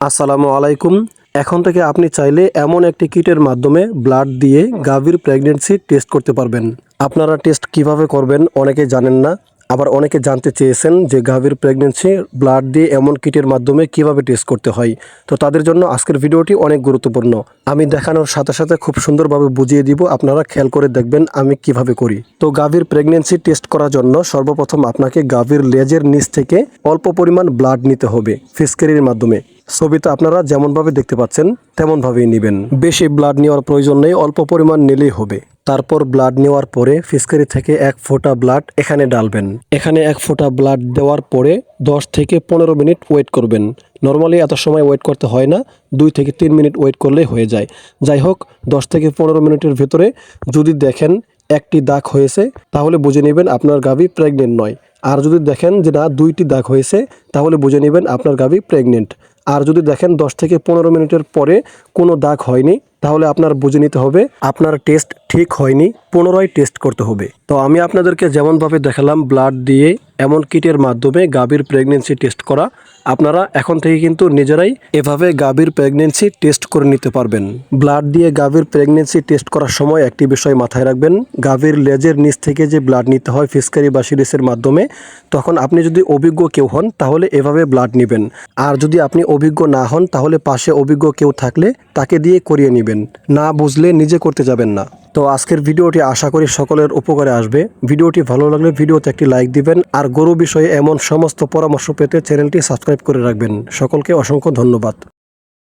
আসসালামু আলাইকুম। এখন থেকে আপনি চাইলে এমন একটি কিটের মাধ্যমে ব্লাড দিয়ে গাভীর প্রেগন্যান্সি টেস্ট করতে পারবেন। আপনারা টেস্ট কিভাবে করবেন অনেকে জানেন না, আবার অনেকে জানতে চেয়েছেন যে গাভীর প্রেগন্যান্সি ব্লাড দিয়ে এমন কিটের মাধ্যমে কিভাবে টেস্ট করতে হয়। তো তাদের জন্য আজকের ভিডিওটি অনেক গুরুত্বপূর্ণ। আমি দেখানোর সাথে সাথে খুব সুন্দরভাবে বুঝিয়ে দিব, আপনারা খেয়াল করে দেখবেন আমি কিভাবে করি। তো গাভীর প্রেগন্যান্সি টেস্ট করার জন্য সর্বপ্রথম আপনাকে গাভীর লেজের নিচ থেকে অল্প পরিমাণ ব্লাড নিতে হবে ফিসকারির মাধ্যমে। ছবিতে আপনারা যেমনভাবে দেখতে পাচ্ছেন তেমনভাবেই নেবেন। বেশি ব্লাড নেওয়ার প্রয়োজন নেই, অল্প পরিমাণ নিলেই হবে। তারপর ব্লাড নেওয়ার পরে ফিসকারি থেকে 1 ফোঁটা ব্লাড এখানে ডালবেন। এখানে 1 ফোঁটা ব্লাড দেওয়ার পরে 10 থেকে 15 মিনিট ওয়েট করবেন। নর্মালি এত সময় ওয়েট করতে হয় না, 2 থেকে 3 মিনিট ওয়েট করলেই হয়ে যায়। যাই হোক, 10 থেকে 15 মিনিটের ভেতরে যদি দেখেন একটি দাগ হয়েছে তাহলে বুঝে নেবেন আপনার গাভী প্রেগনেন্ট নয়। আর যদি দেখেন যে না 2টি দাগ হয়েছে তাহলে বুঝে নেবেন আপনার গাভী প্রেগনেন্ট। আর যদি দেখেন 10 থেকে 15 মিনিটের পরে কোনো দাগ হয়নি তাহলে আপনার বুঝে নিতে হবে আপনার টেস্ট ঠিক হয়নি, পুনরায় টেস্ট করতে হবে। তো আমি আপনাদেরকে যেমনভাবে দেখালাম ব্লাড দিয়ে এমন কিটের মাধ্যমে গাভীর প্রেগনেন্সি টেস্ট করা, আপনারা এখন থেকে কিন্তু নিজেরাই এভাবে গাভীর প্রেগনেন্সি টেস্ট করে নিতে পারবেন। ব্লাড দিয়ে গাভীর প্রেগনেন্সি টেস্ট করার সময় একটি বিষয় মাথায় রাখবেন, গাভীর লেজের নিচ থেকে যে ব্লাড নিতে হয় ফিসকারি বা সিরিসের মাধ্যমে, তখন আপনি যদি অভিজ্ঞ কেউ হন তাহলে এভাবে ব্লাড নেবেন। আর যদি আপনি অভিজ্ঞ না হন তাহলে পাশে অভিজ্ঞ কেউ থাকলে তাকে দিয়ে করিয়ে নেবেন, না বুঝলে নিজে করতে যাবেন না। তো আজকের ভিডিওটি আশা করি সকলের উপকারে আসবে। ভিডিওটি ভালো লাগলে ভিডিওতে একটি লাইক দিবেন, আর গরু বিষয়ে এমন সমস্ত পরামর্শ পেতে চ্যানেলটি সাবস্ক্রাইব করে রাখবেন। সকলকে অসংখ্য ধন্যবাদ।